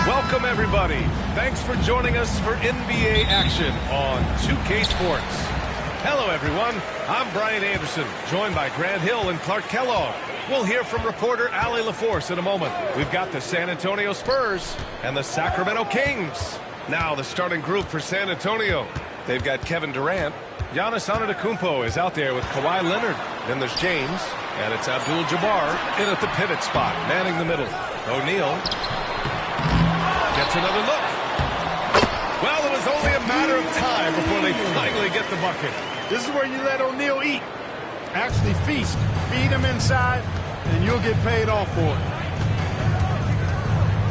Welcome, everybody. Thanks for joining us for NBA action on 2K Sports. Hello, everyone. I'm Brian Anderson, joined by Grant Hill and Clark Kellogg. We'll hear from reporter Allie LaForce in a moment. We've got the San Antonio Spurs and the Sacramento Kings. Now, the starting group for San Antonio. They've got Kevin Durant. Giannis Antetokounmpo is out there with Kawhi Leonard. Then there's James, and it's Abdul-Jabbar in at the pivot spot, manning the middle. O'Neal gets another look. Well, it was only a matter of time before they finally get the bucket. This is where you let O'Neal eat. Actually feast. Feed him inside, and you'll get paid off for it.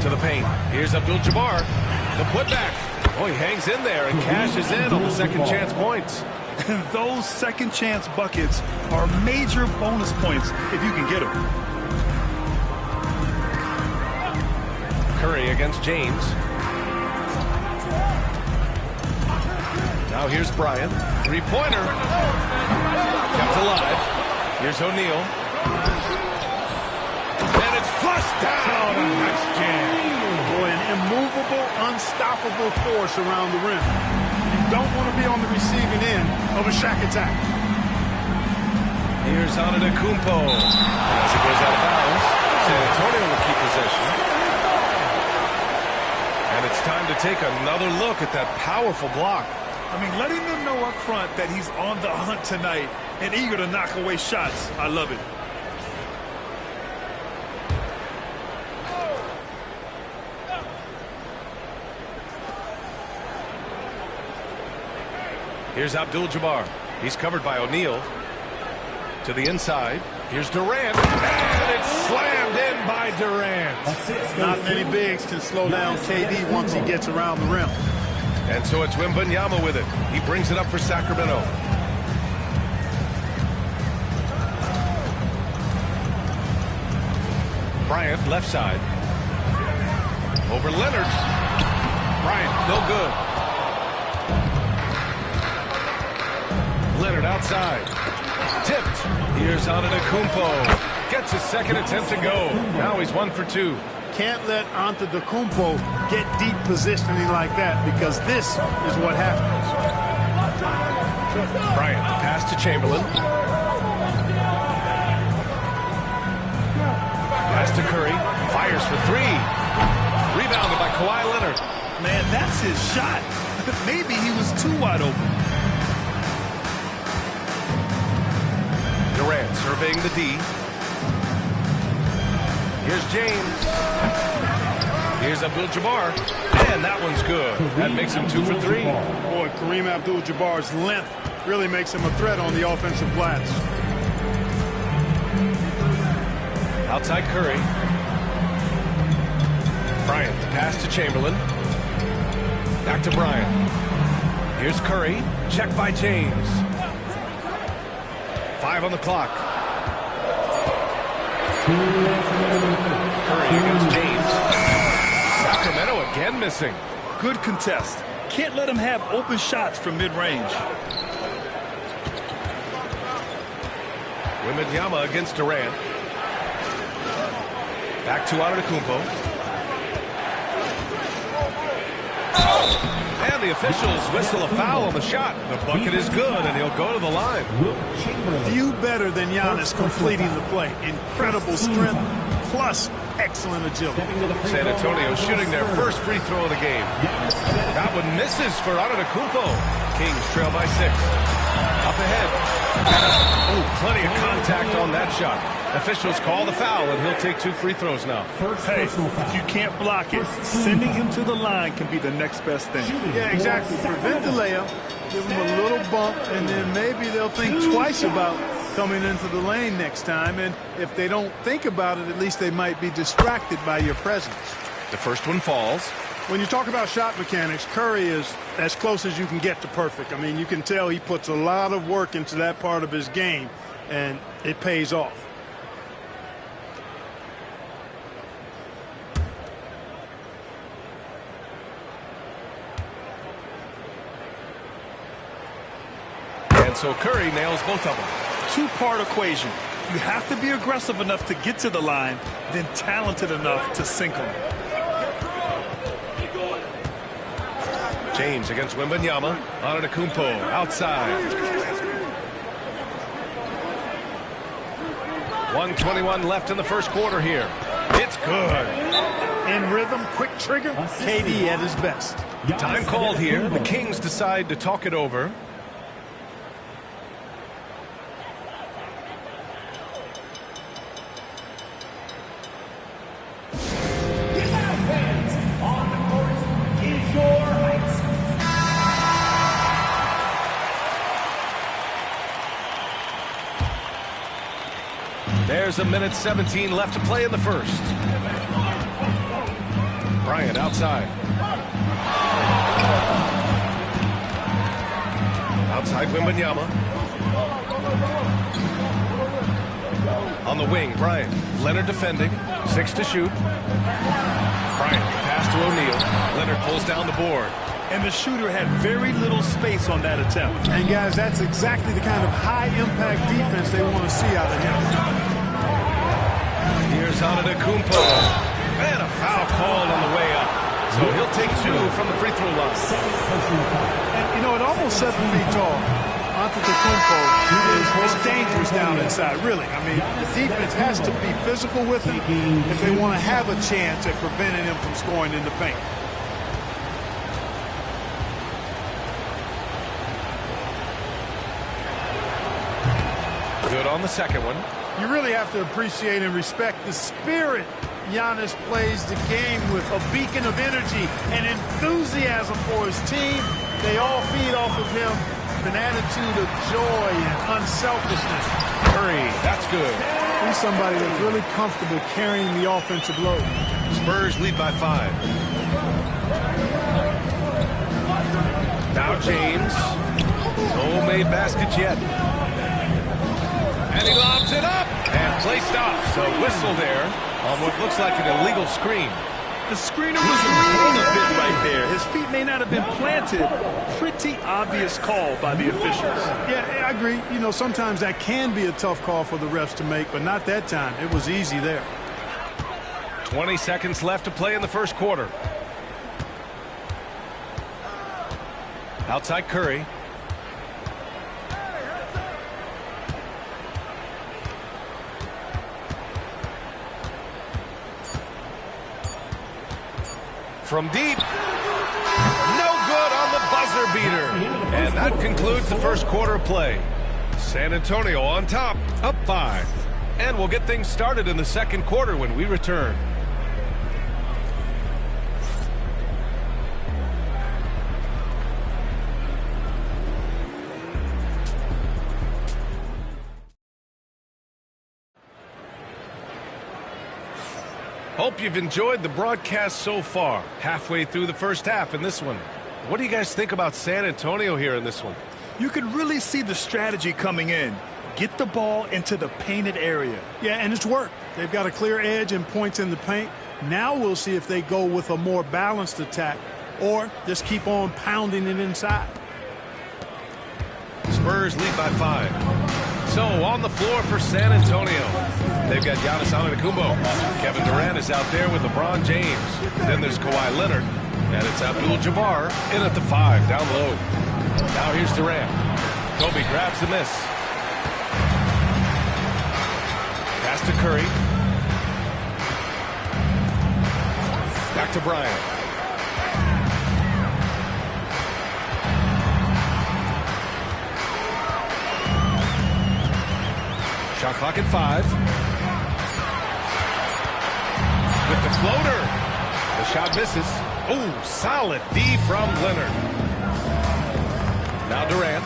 To the paint. Here's Abdul-Jabbar. The putback. Oh, he hangs in there and cashes in on the second chance points. Those second chance buckets are major bonus points if you can get them. Curry against James. Now here's Bryant. Three-pointer. Kept alive. Here's O'Neal. And it's flushed down. A nice jam. Boy, an immovable, unstoppable force around the rim. You don't want to be on the receiving end of a Shaq attack. Here's Antetokounmpo. As it goes out of bounds, San Antonio will keep possession. And it's time to take another look at that powerful block. I mean, letting them know up front that he's on the hunt tonight and eager to knock away shots. I love it. Here's Abdul-Jabbar. He's covered by O'Neal. To the inside. Here's Durant. And it's slammed in by Durant. Not many bigs can slow down KD once he gets around the rim. And so it's Wembanyama with it. He brings it up for Sacramento. Bryant, left side. Over Leonard. Bryant, no good. Leonard outside. Tipped. Here's Antetokounmpo. Gets his second attempt to go. Now he's 1 for 2. Can't let Antetokounmpo get deep positioning like that, because this is what happens. Bryant, the pass to Chamberlain. Pass to Curry. Fires for 3. Rebounded by Kawhi Leonard. Man, that's his shot. Maybe he was too wide open. Durant surveying the D. Here's James. Here's Abdul-Jabbar. And that one's good. That makes him 2 for 3. Boy, Kareem Abdul-Jabbar's length really makes him a threat on the offensive glass. Outside Curry. Bryant, the pass to Chamberlain. Back to Bryant. Here's Curry. Checked by James. 5 on the clock. Curry against James. Sacramento again missing. Good contest. Can't let him have open shots from mid-range. Wembanyama against Durant. Back to Antetokounmpo. And the officials whistle a foul on the shot. The bucket is good, and he'll go to the line. Few better than Giannis completing the play. Incredible strength, plus excellent agility. San Antonio shooting their first free throw of the game. That one misses for Antetokounmpo. Kings trail by 6. Up ahead. Oh, plenty of contact on that shot. Officials call the foul, and he'll take 2 free throws now. Hey, if you can't block it, sending him to the line can be the next best thing. Yeah, exactly. Prevent the layup, give him a little bump, and then maybe they'll think twice about coming into the lane next time. And if they don't think about it, at least they might be distracted by your presence. The first one falls. When you talk about shot mechanics, Curry is as close as you can get to perfect. I mean, you can tell he puts a lot of work into that part of his game, and it pays off. And so Curry nails both of them. 2-part equation. You have to be aggressive enough to get to the line, then talented enough to sink them. James against Wembanyama. Antetokounmpo outside. 1:21 left in the first quarter here. It's good. In rhythm, quick trigger, KD at his best. Time called here. The Kings decide to talk it over. There's 1:17 left to play in the first. Bryant outside. Outside Wembanyama. On the wing, Bryant. Leonard defending. 6 to shoot. Bryant, pass to O'Neal. Leonard pulls down the board. And the shooter had very little space on that attempt. And guys, that's exactly the kind of high-impact defense they want to see out of him. Here's Antetokounmpo. And a foul called on the way up. So he'll take 2 from the free throw line. And, you know, at almost 7 feet tall, Antetokounmpo is dangerous down inside. inside, really. I mean, the defense has to be physical with him if they want to have a chance at preventing him from scoring in the paint. Good on the second one. You really have to appreciate and respect the spirit Giannis plays the game with, a beacon of energy and enthusiasm for his team. They all feed off of him, an attitude of joy and unselfishness. Curry, that's good. He's somebody that's really comfortable carrying the offensive load. Spurs lead by 5. Now James. No made baskets yet. And he lobs it up. And play stops. So whistle there on what looks like an illegal screen. The screener was leaning a bit right there. His feet may not have been planted. Pretty obvious call by the officials. Yeah, I agree. You know, sometimes that can be a tough call for the refs to make, but not that time. It was easy there. 20 seconds left to play in the first quarter. Outside Curry. From deep. No good on the buzzer beater. And that concludes the first quarter of play. San Antonio on top, up 5. And we'll get things started in the second quarter when we return. Hope you've enjoyed the broadcast so far. Halfway through the first half in this one. What do you guys think about San Antonio here in this one? You can really see the strategy coming in. Get the ball into the painted area. Yeah, and it's worked. They've got a clear edge and points in the paint. Now we'll see if they go with a more balanced attack or just keep on pounding it inside. Spurs lead by 5. So on the floor for San Antonio. They've got Giannis Antetokounmpo. Kevin Durant is out there with LeBron James. Then there's Kawhi Leonard. And it's Abdul-Jabbar in at the 5, down low. Now here's Durant. Kobe grabs the miss. Pass to Curry. Back to Bryant. Shot clock at 5. With the floater. The shot misses. Oh, solid D from Leonard. Now Durant.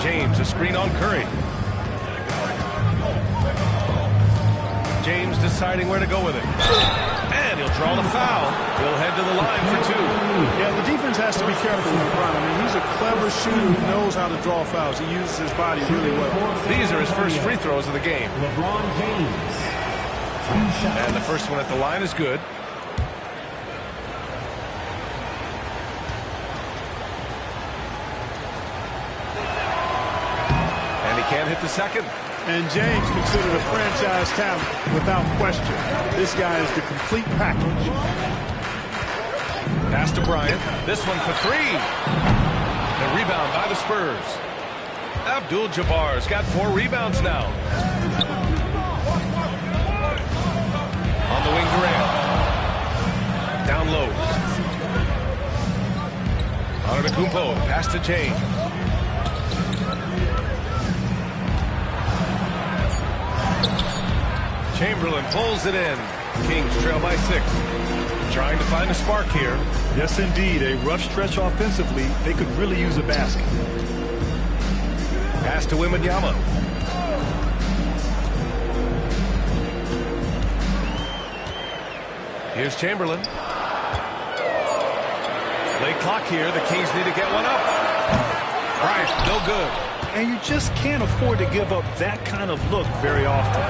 James, a screen on Curry. James deciding where to go with it. And he'll draw the foul. He'll head to the line for 2. Yeah, the defense has to be careful with LeBron. I mean, he's a clever shooter who knows how to draw fouls. He uses his body really well. These are his first free throws of the game. LeBron James. And the first one at the line is good. And he can't hit the second. And James considered a franchise talent without question. This guy is the complete package. Pass to Bryant. This one for 3. The rebound by the Spurs. Abdul-Jabbar's got 4 rebounds now. On the wing, Durant. Down low. Antetokounmpo, pass to James. Chamberlain pulls it in. Kings trail by 6. Trying to find a spark here. Yes, indeed. A rough stretch offensively. They could really use a basket. Pass to Wembanyama. Here's Chamberlain. Late clock here. The Kings need to get one up. Bryant, no good. And you just can't afford to give up that kind of look very often.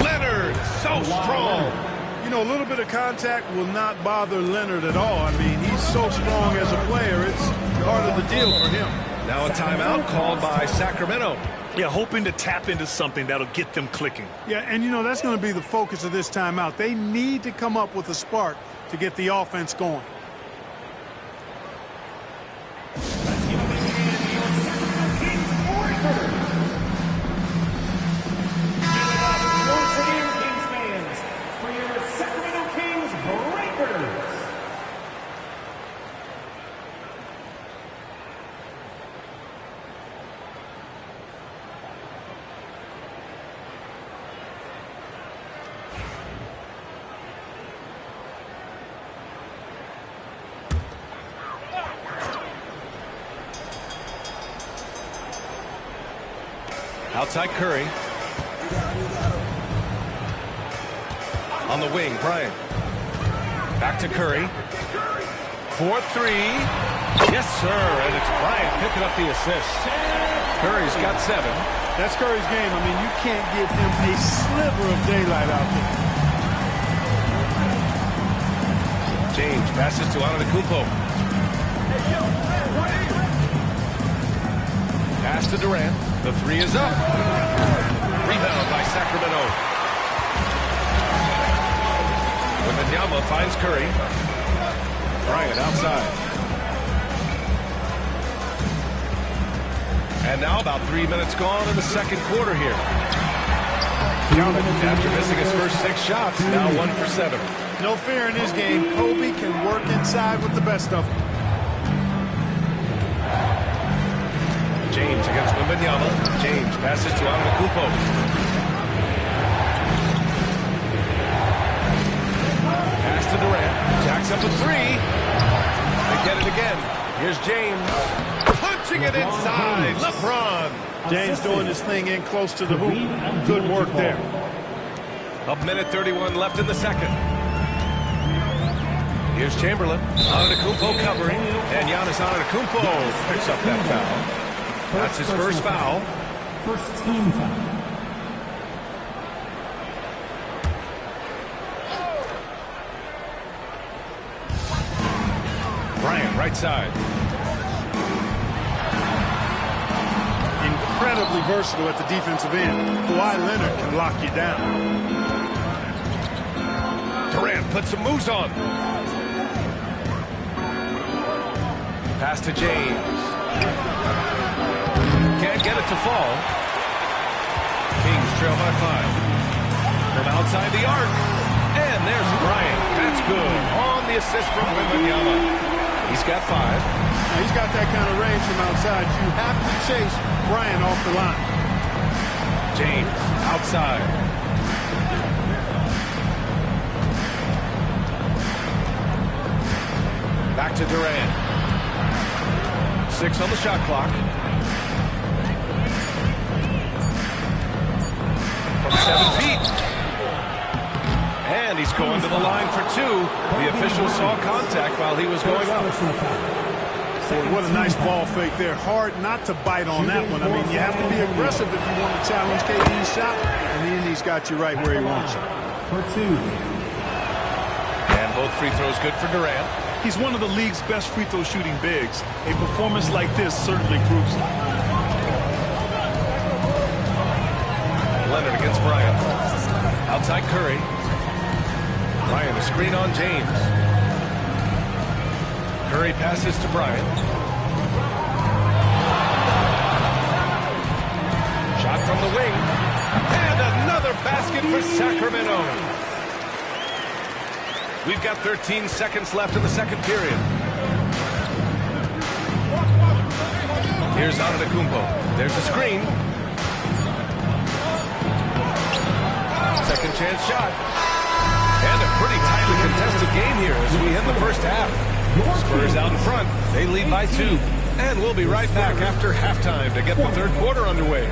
Leonard, so strong. You know, a little bit of contact will not bother Leonard at all. I mean, he's so strong as a player, it's part of the deal for him. Now a timeout called by Sacramento. Yeah, hoping to tap into something that'll get them clicking. Yeah, and you know, that's going to be the focus of this timeout. They need to come up with a spark to get the offense going. Outside Curry. On the wing, Bryant. Back to Curry. 4-3. Yes, sir. And it's Bryant picking up the assist. Curry's got 7. That's Curry's game. I mean, you can't give him a sliver of daylight out there. James passes to Antetokounmpo. Pass to Durant. The 3 is up. Rebound by Sacramento. Wembanyama finds Curry. Bryant outside. And now about 3 minutes gone in the second quarter here. Count it. After missing his first 6 shots, now 1 for 7. No fear in his game. Kobe can work inside with the best of them. James against Wembanyama. James passes to Antetokounmpo. Pass to Durant. Jacks up a 3. They get it again. Here's James. Punching it inside. LeBron. James doing his thing in close to the hoop. Good work there. A minute 31 left in the second. Here's Chamberlain. Antetokounmpo covering. And Giannis Antetokounmpo picks up that foul. That's his first foul. First team foul. Bryant, right side. Incredibly versatile at the defensive end. Kawhi Leonard can lock you down. Durant puts some moves on. Pass to James. Can't get it to fall. Kings trail by 5. From outside the arc. And there's Bryant. That's good. On the assist from Wembanyama. He's got 5. Now, he's got that kind of range from outside. You have to chase Bryant off the line. James outside. Back to Durant. 6 on the shot clock. From 7 feet. And he's going to the line for 2. The official saw contact while he was going up. What a nice ball fake there. Hard not to bite on that one. I mean, you have to be aggressive if you want to challenge KD's shot. And then he's got you right where he wants you. For 2. And both free throws good for Durant. He's one of the league's best free throw shooting bigs. A performance like this certainly proves it. Leonard against Bryant. Outside Curry. Bryant, a screen on James. Curry passes to Bryant. Shot from the wing. And another basket for Sacramento. We've got 13 seconds left in the second period. Here's Antetokounmpo. There's a screen. Second chance shot. And a pretty tightly contested game here as we end the first half. Spurs out in front. They lead by 2. And we'll be right back after halftime to get the third quarter underway.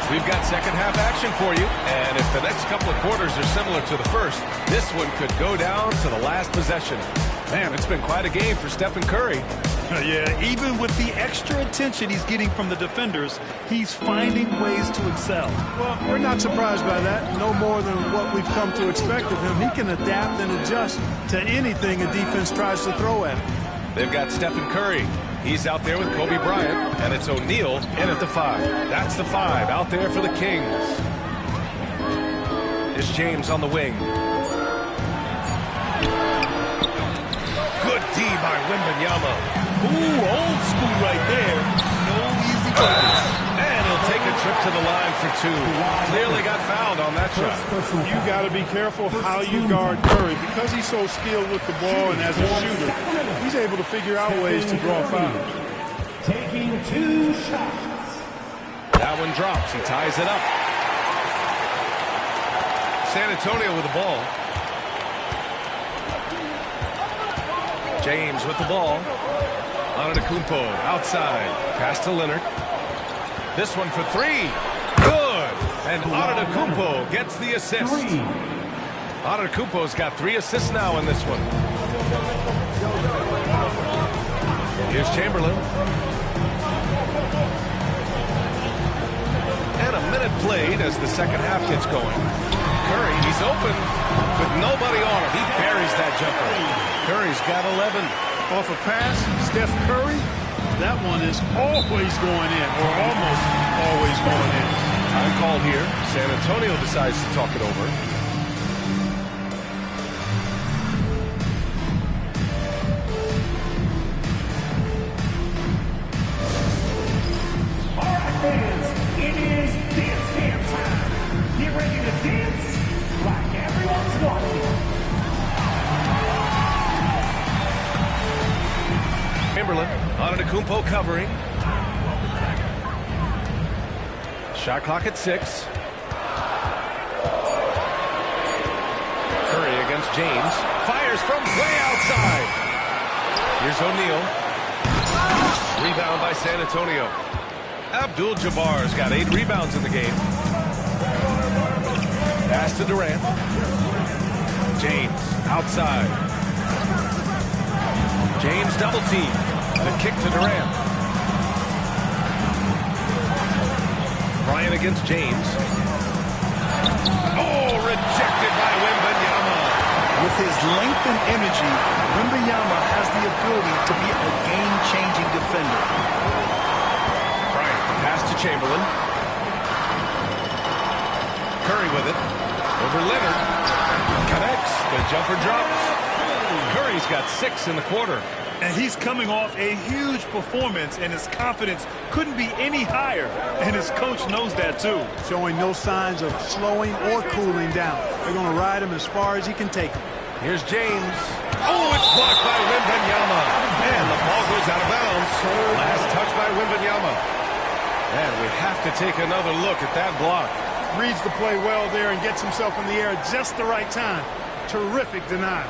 We've got second half action for you, and if the next couple of quarters are similar to the first, this one could go down to the last possession. Man, it's been quite a game for Stephen Curry. Yeah, even with the extra attention he's getting from the defenders, he's finding ways to excel. Well, we're not surprised by that. No more than what we've come to expect of him. He can adapt and adjust to anything a defense tries to throw at him. They've got Stephen Curry. He's out there with Kobe Bryant, and it's O'Neal in at the 5. That's the 5 out there for the Kings. It's James on the wing. Good D by Wembanyama. Ooh, old school right there. No easy buckets. And he'll take a trip to the line for 2. Clearly got fouled on that shot. You got to be careful how you guard Curry. Because he's so skilled with the ball and as a shooter, he's able to figure out ways to draw fouls. Taking 2 shots. That one drops. He ties it up. San Antonio with the ball. James with the ball. Antetokounmpo outside. Pass to Leonard. This one for 3. Good. And Antetokounmpo gets the assist. Antetokounmpo's got 3 assists now in this one. Here's Chamberlain. And a minute played as the second half gets going. Curry, he's open with nobody on him. He buries that jumper. Curry's got 11. Off a pass, Steph Curry, that one is always going in, or almost always going in. Time called here. San Antonio decides to talk it over. All right, fans, it is dance time. Get ready to dance like everyone's watching. Chamberlain, Antetokounmpo covering. Shot clock at 6. Curry against James. Fires from way outside. Here's O'Neal. Rebound by San Antonio. Abdul-Jabbar's got 8 rebounds in the game. Pass to Durant. James outside. James double team. The kick to Durant. Bryant against James. Oh, rejected by Wembanyama. With his length and energy, Wembanyama has the ability to be a game-changing defender. Bryant, the pass to Chamberlain. Curry with it. Over Leonard. Connects. The jumper drops. Curry's got 6 in the quarter. And he's coming off a huge performance, and his confidence couldn't be any higher. And his coach knows that, too. Showing no signs of slowing or cooling down. They're going to ride him as far as he can take him. Here's James. Oh, it's blocked by Wembanyama. And the ball goes out of bounds. Last touch by Wembanyama. And we have to take another look at that block. Reads the play well there and gets himself in the air at just the right time. Terrific denial.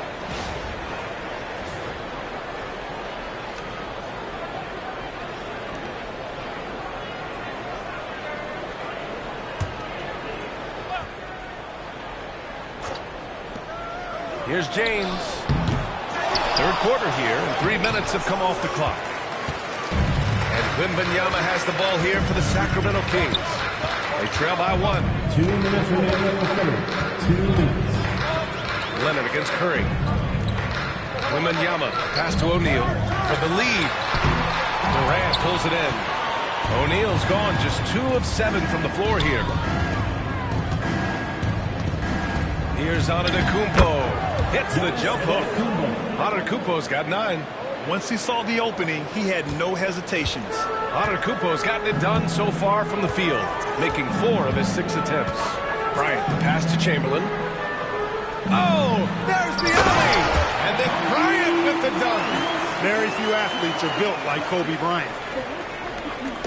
Here's James. Third quarter here, and 3 minutes have come off the clock. And Wembanyama has the ball here for the Sacramento Kings. They trail by 1. 2 minutes remaining in the third. 2 minutes. Leonard against Curry. Wembanyama, pass to O'Neal for the lead. Durant pulls it in. O'Neal's gone just 2 of 7 from the floor here. Here's Antetokounmpo. Hits the jump hook. Antetokounmpo's got 9. Once he saw the opening, he had no hesitations. Antetokounmpo's gotten it done so far from the field, making 4 of his 6 attempts. Bryant, the pass to Chamberlain. Oh, there's the alley! And then Bryant with the dunk. Very few athletes are built like Kobe Bryant.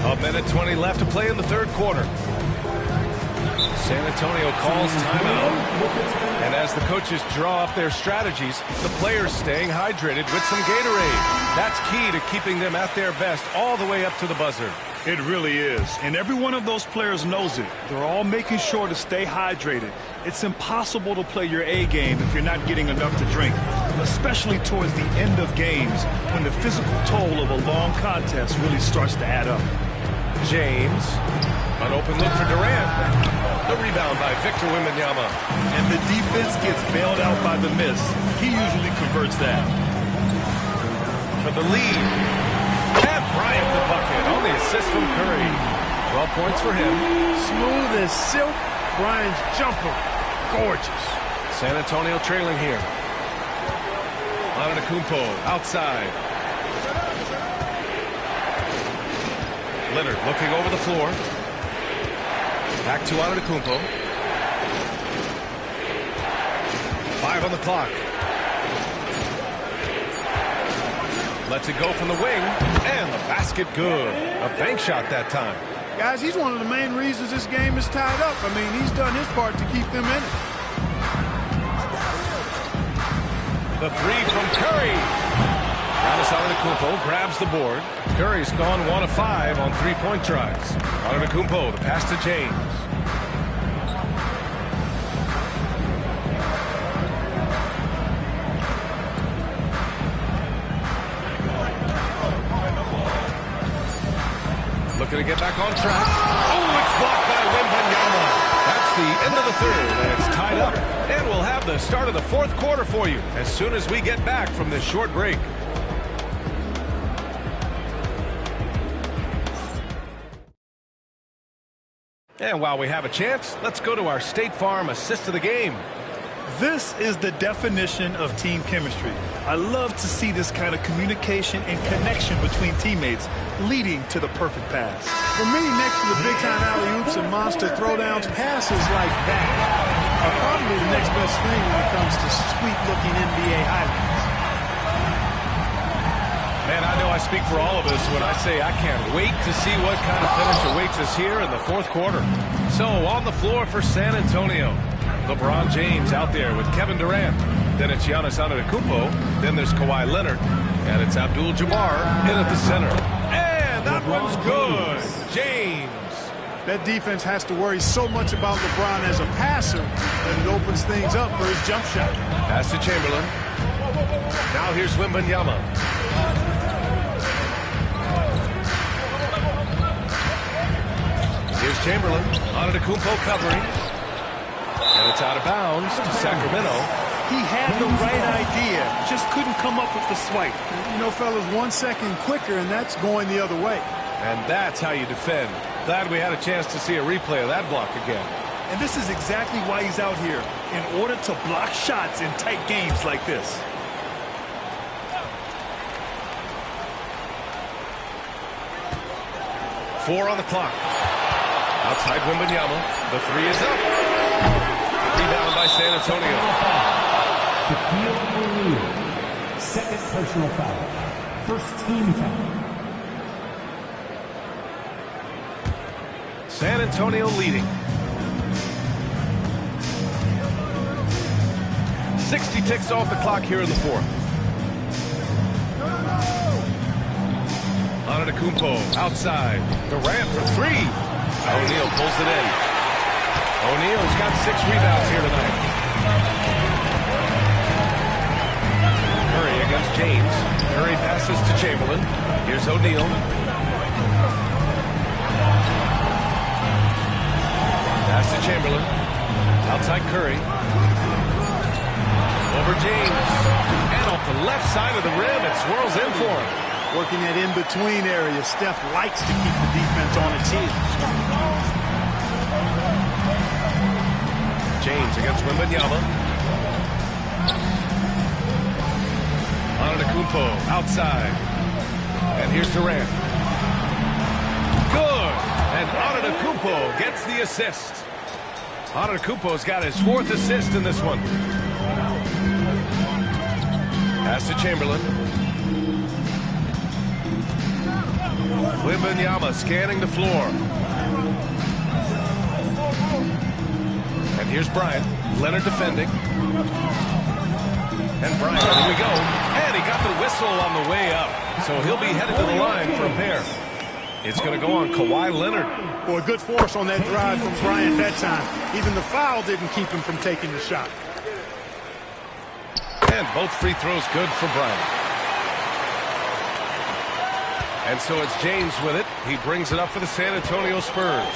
A minute 20 left to play in the third quarter. San Antonio calls timeout. And as the coaches draw up their strategies, the players staying hydrated with some Gatorade. That's key to keeping them at their best all the way up to the buzzer. It really is. And every one of those players knows it. They're all making sure to stay hydrated. It's impossible to play your A game if you're not getting enough to drink, especially towards the end of games when the physical toll of a long contest really starts to add up. James, an open look for Durant. The rebound by Victor Wembanyama. And the defense gets bailed out by the miss. He usually converts that. For the lead. And Bryant the bucket on the assist from Curry. 12 points for him. Smooth as silk. Bryant's jumper. Gorgeous. San Antonio trailing here. Antetokounmpo outside. Leonard looking over the floor. Back to Antetokounmpo. 5 on the clock. Lets it go from the wing. And the basket good. A bank shot that time. Guys, he's one of the main reasons this game is tied up. I mean, he's done his part to keep them in it. The three from Curry. Giannis Antetokounmpo grabs the board. Curry's gone 1 of 5 on three-point tries. Antetokounmpo, the pass to James. Looking to get back on track. Oh, it's blocked by Wembanyama. That's the end of the third, and it's tied up. And we'll have the start of the fourth quarter for you as soon as we get back from this short break. And while we have a chance, let's go to our State Farm assist of the game. This is the definition of team chemistry. I love to see this kind of communication and connection between teammates leading to the perfect pass. For me, next to the big-time alley-oops and monster throwdowns, passes like that are probably the next best thing when it comes to sweet-looking NBA highlights. Man, I know I speak for all of us when I say I can't wait to see what kind of finish awaits us here in the fourth quarter. So, on the floor for San Antonio, LeBron James out there with Kevin Durant. Then it's Giannis Antetokounmpo. Then there's Kawhi Leonard. And it's Abdul-Jabbar in at the center. And that one's good. James. That defense has to worry so much about LeBron as a passer that it opens things up for his jump shot. Pass to Chamberlain. Now here's Wembanyama. Here's Chamberlain. Antetokounmpo covering. And it's out of bounds to Sacramento. He had the right idea, just couldn't come up with the swipe. You know, fellas, 1 second quicker, and that's going the other way. And that's how you defend. Glad we had a chance to see a replay of that block again. And this is exactly why he's out here, in order to block shots in tight games like this. Four on the clock. Outside Wembanyama. The three is up. Rebound by San Antonio. Second personal foul. First team foul. San Antonio leading. 60 ticks off the clock here in the fourth. Antetokounmpo outside. Durant for three. O'Neal pulls it in. O'Neal's got 6 rebounds here tonight. Curry against James. Curry passes to Chamberlain. Here's O'Neal. Pass to Chamberlain. Outside Curry. Over James. And off the left side of the rim, it swirls in for him. Working that in-between area. Steph likes to keep the defense on its heels. James against Wembanyama. Antetokounmpo outside. And here's Durant. Good. And Antetokounmpo gets the assist. Antetokounmpo's got his 4th assist in this one. Pass to Chamberlain. Wembanyama scanning the floor. And here's Bryant. Leonard defending. And Bryant, here we go. And he got the whistle on the way up. So he'll be headed to the line for a pair. It's going to go on Kawhi Leonard. Boy, good force on that drive from Bryant that time. Even the foul didn't keep him from taking the shot. And both free throws good for Bryant. And so it's James with it. He brings it up for the San Antonio Spurs.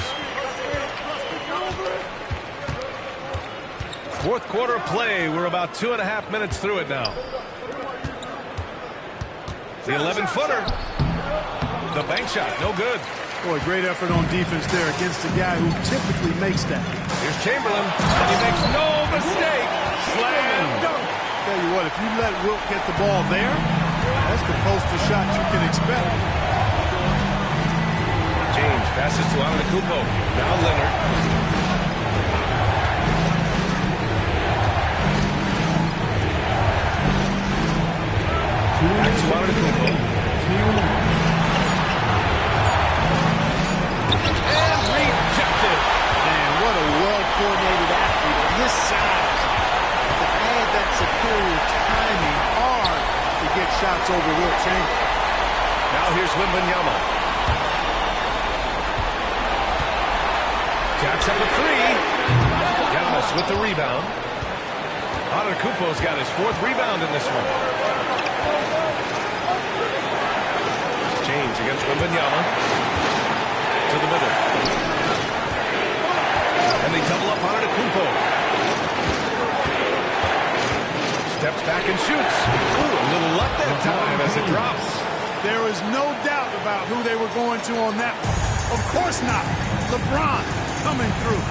Fourth quarter of play. We're about 2.5 minutes through it now. The 11-footer. The bank shot, no good. Boy, great effort on defense there against a guy who typically makes that. Here's Chamberlain, and he makes no mistake. Slam dunk. Tell you what, if you let Wilt get the ball there, that's the poster shot you can expect. James passes to Antetokounmpo. Now Leonard. Back to Antetokounmpo. And rejected. Man, what a well-coordinated athlete at his size. To add that superior timing, hard to get shots over Wilt Chamberlain. Now here's Wembanyama. Jacks up a three. Giannis with the rebound. Antetokounmpo's got his 4th rebound in this one. James against Wembanyama. To the middle. And they double up Antetokounmpo. Steps back and shoots. Ooh, a little luck that time as it drops. There is no doubt about who they were going to on that one. Of course not. LeBron coming through.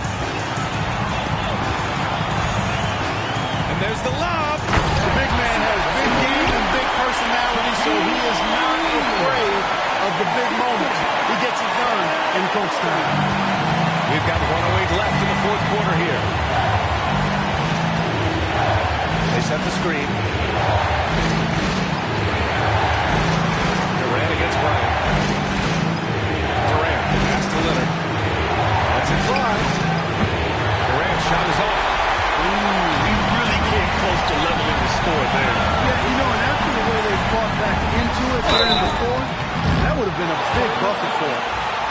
And there's the lob. The big man has big game and big personality, so he is not afraid of the big moments. He gets it done in coach time. We've got 1:08 left in the 4th quarter here. They set the screen. Durant against Bryant. Durant, pass to Leonard. Lets it fly. Durant's shot is off. He really came close to leveling the score there. Yeah, you know, and after the way they fought back into it there in the 4th, that would have been a big buffer for it.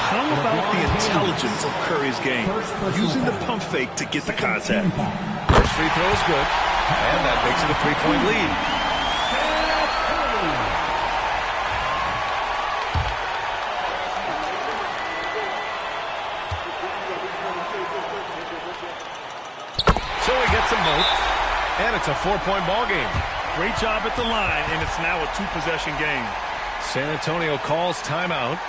How about the intelligence of Curry's game? Using the pump fake to get the contact. First free throw is good. And that makes it a 3-point lead. So he gets them both. And it's a 4-point ball game. Great job at the line, and it's now a 2-possession game. San Antonio calls timeout.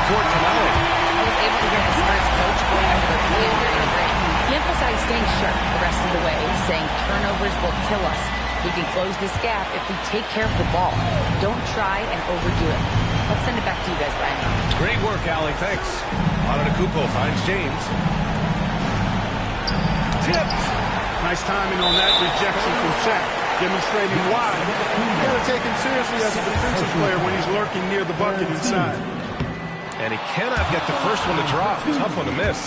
Report from Allie. I was able to hear the Spurs coach going over their play during the break. He emphasized staying sharp the rest of the way, saying turnovers will kill us. We can close this gap if we take care of the ball. Don't try and overdo it. Let's send it back to you guys, Brian. Great work, Allie. Thanks. Antetokounmpo finds James. Tipped. Nice timing on that rejection from Shaq, demonstrating why. You got to take him seriously as a defensive player when he's lurking near the bucket inside. And he cannot get the first one to drop. Tough one to miss.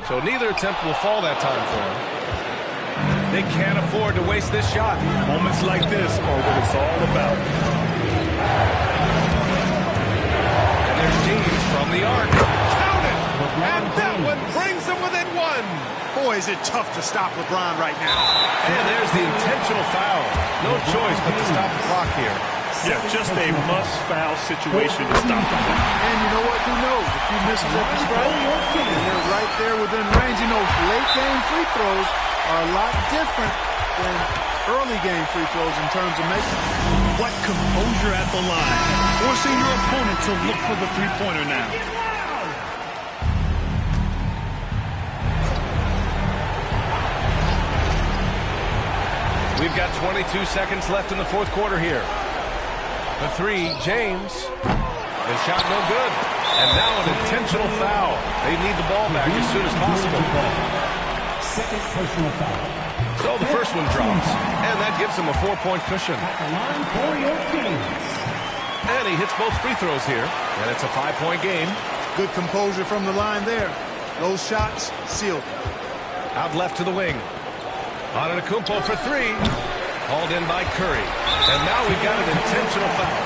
So neither attempt will fall that time for him. They can't afford to waste this shot. Moments like this are what it's all about. And there's James from the arc. Count it! And that one brings them within 1. Boy, is it tough to stop LeBron right now. And there's the intentional foul. No choice but to stop the clock here. Yeah, just a must-foul situation to stop him. And you know what? Who knows? If you miss the strike, and they're right there within range. You know, late game free throws are a lot different than early game free throws in terms of making. What composure at the line, forcing your opponent to look for the three-pointer now. We've got 22 seconds left in the 4th quarter here. The 3, James. The shot no good. And now an intentional foul. They need the ball back as soon as possible. Second personal foul. So the first one drops. And that gives him a 4-point cushion. At the line for your teams. And he hits both free throws here. And it's a 5-point game. Good composure from the line there. Those shots sealed. Out left to the wing. Antetokounmpo for 3. Hauled in by Curry. And now we've got an intentional foul.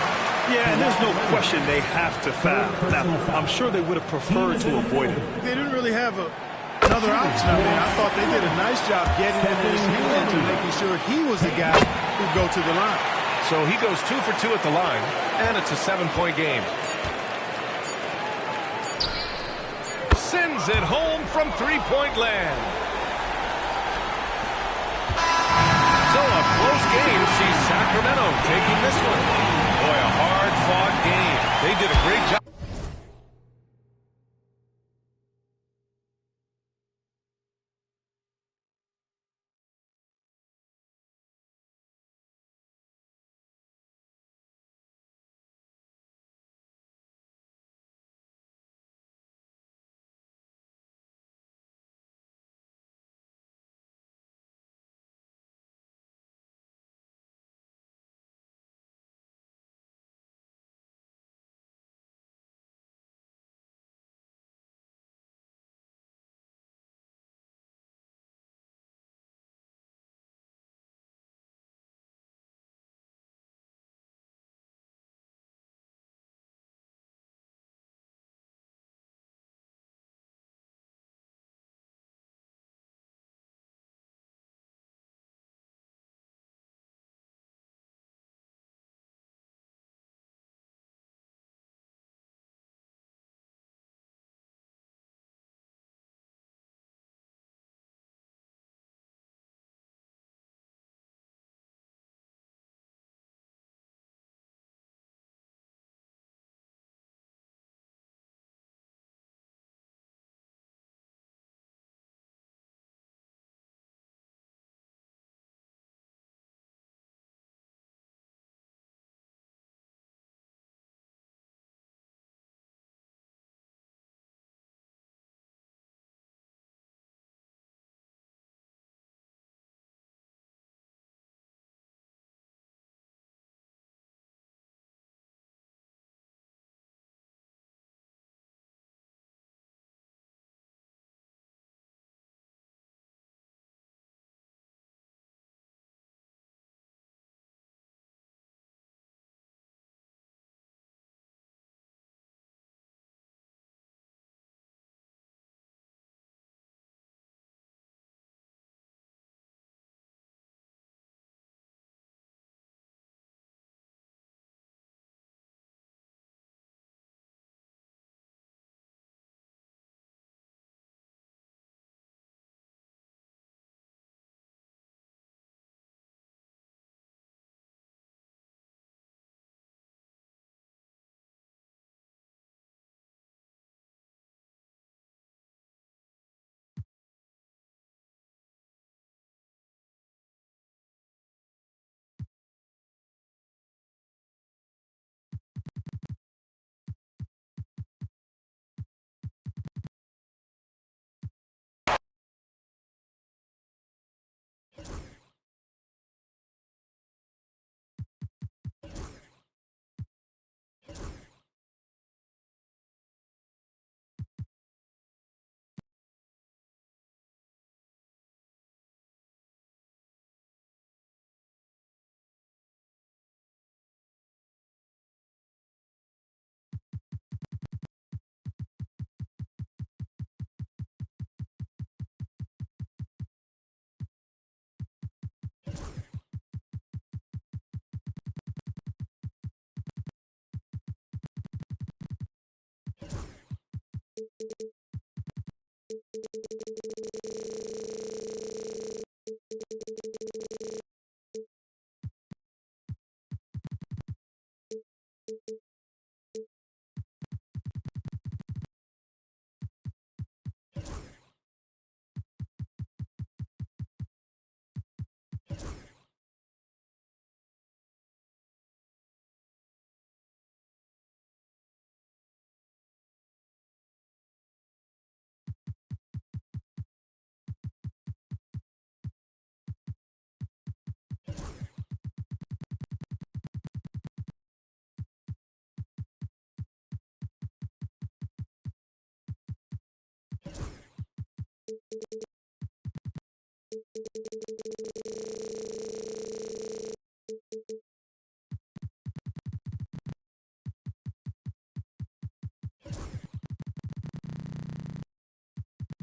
Yeah, and there's no question they have to foul. Now, I'm sure they would have preferred to avoid it. They didn't really have another option. I mean, I thought they did a nice job getting in his hands and making sure he was the guy who'd go to the line. So he goes 2 for 2 at the line, and it's a 7-point game. brings it home from three-point land. So a close game sees Sacramento taking this one. Boy, a hard-fought game. They did a great job.